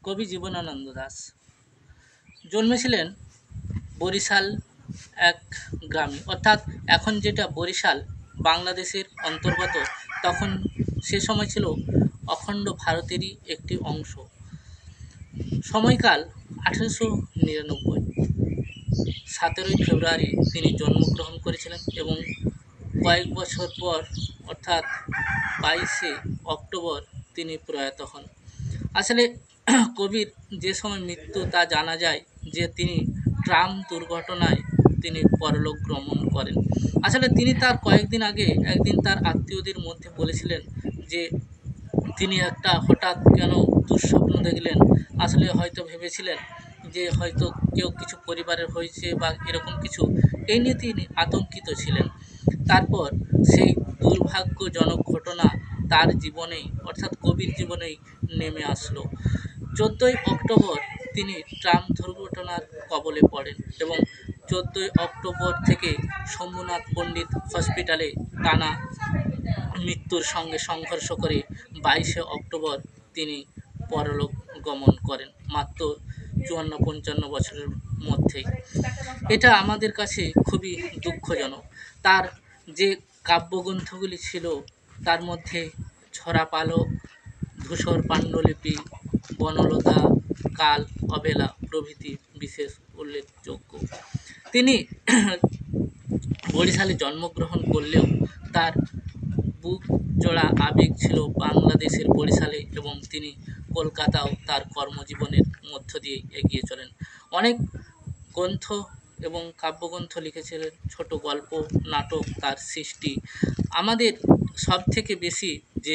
কবি জীবনানন্দ দাশ জন্মেছিলেন বরিশাল এক গ্রামে, অর্থাৎ এখন যেটা বরিশাল বাংলাদেশের অন্তর্গত, তখন সে সময় ছিল অখণ্ড ভারতেরই একটি অংশ। সময়কাল 1899, 17 ফেব্রুয়ারি তিনি জন্মগ্রহণ করেছিলেন এবং কয়েক বছর পর অর্থাৎ 22 অক্টোবর তিনি প্রয়াত হন। আসলে কবির যে সময় মৃত্যু তা জানা যায় যে তিনি ট্রাম দুর্ঘটনায় তিনি পরলোক গমন করেন। আসলে তিনি তার কয়েকদিন আগে একদিন তার আত্মীয়দের মধ্যে বলেছিলেন যে তিনি একটা হঠাৎ কেন দুঃস্বপ্ন দেখলেন। আসলে হয়তো ভেবেছিলেন যে হয়তো কেউ কিছু পরিবারের হয়েছে বা এরকম কিছু, এই নিয়ে তিনি আতঙ্কিত ছিলেন। তারপর সেই দুর্ভাগ্যজনক ঘটনা তার জীবনেই অর্থাৎ কবির জীবনেই নেমে আসলো। 14 অক্টোবর তিনি ট্রাম দুর্ঘটনার কবলে পড়েন এবং 14 অক্টোবর থেকে শম্ভুনাথ পণ্ডিত হসপিটালে টানা মৃত্যুর সঙ্গে সংঘর্ষ করে 22 অক্টোবর তিনি পরলোক গমন করেন, মাত্র 54-55 বছরের মধ্যেই। এটা আমাদের কাছে খুবই দুঃখজনক। তার যে কাব্যগ্রন্থগুলি ছিল তার মধ্যে ছড়া পালক, ধূসর পাণ্ডুলিপি, বনলতা, কাল, অবেলা প্রভৃতি বিশেষ উল্লেখযোগ্য। তিনি বরিশালে জন্মগ্রহণ করলেও তার বুক জোড়া আবেগ ছিল বাংলাদেশের বরিশালে এবং তিনি কলকাতাও তার কর্মজীবনের মধ্য দিয়ে এগিয়ে চলেন। অনেক গ্রন্থ এবং কাব্যগ্রন্থ লিখেছিলেন, ছোট গল্প, নাটক তার সৃষ্টি। আমাদের সব থেকে বেশি যে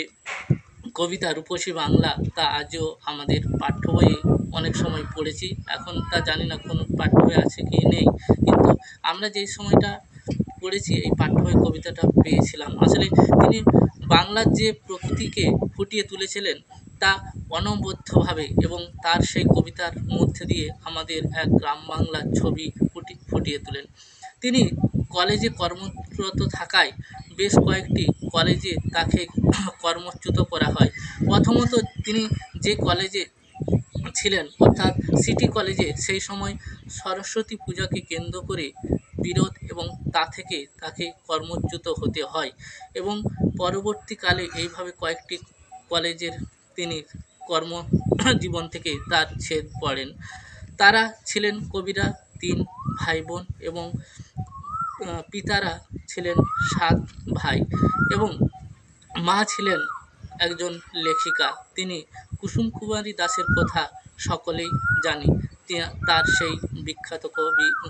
কবিতা রূপসী বাংলা তা আজও আমাদের পাঠ্য বইয়ে অনেক সময় পড়েছি, এখন তা জানি না কোনো পাঠ্য বই আছে কি নেই, কিন্তু আমরা যেই সময়টা পড়েছি এই পাঠ্য বই কবিতাটা পেয়েছিলাম। আসলে তিনি বাংলার যে প্রকৃতিকে ফুটিয়ে তুলেছিলেন তা অনবদ্যভাবে এবং তার সেই কবিতার মধ্যে দিয়ে আমাদের এক গ্রাম বাংলার ছবি ফুটিয়ে তোলেন। তিনি কলেজে কর্মরত থাকায় বেশ কয়েকটি কলেজে তাকে কর্মচ্যুত করা হয়। প্রথমত তিনি যে কলেজে ছিলেন অর্থাৎ সিটি কলেজে সেই সময় সরস্বতী পূজাকে কেন্দ্র করে বিরোধ এবং তা থেকে তাকে কর্মচ্যুত হতে হয় এবং পরবর্তীকালে এইভাবে কয়েকটি কলেজের তিনি কর্মজীবন থেকে তার ছেদ পড়েন। তারা ছিলেন কবিরা 3 ভাই বোন এবং পিতারা ছিলেন 7 ভাই এবং মা ছিলেন একজন লেখিকা। তিনি কুসুম কুমারী দাসের কথা সকলেই জানি। তার সেই বিখ্যাত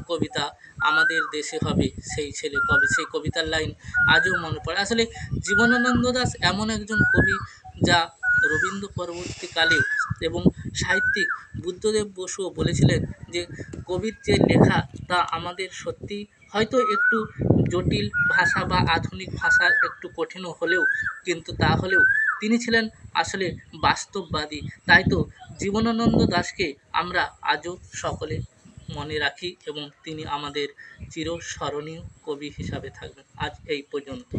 কবিতা আমাদের দেশে হবে সেই ছেলে কবে, সেই কবিতার লাইন আজও মনে পড়ে। আসলে জীবনানন্দ দাশ এমন একজন কবি যা রবীন্দ্র পরবর্তীকালে এবং সাহিত্যিক বুদ্ধদেব বসুও বলেছিলেন যে কবির যে লেখা তা আমাদের সত্যি হয়তো একটু জটিল ভাষা বা আধুনিক ভাষার একটু কঠিনও হলেও, কিন্তু তা হলেও তিনি ছিলেন আসলে বাস্তববাদী। তাই তো জীবনানন্দ দাশকে আমরা আজও সকলে মনে রাখি এবং তিনি আমাদের চিরস্মরণীয় কবি হিসাবে থাকবেন। আজ এই পর্যন্ত।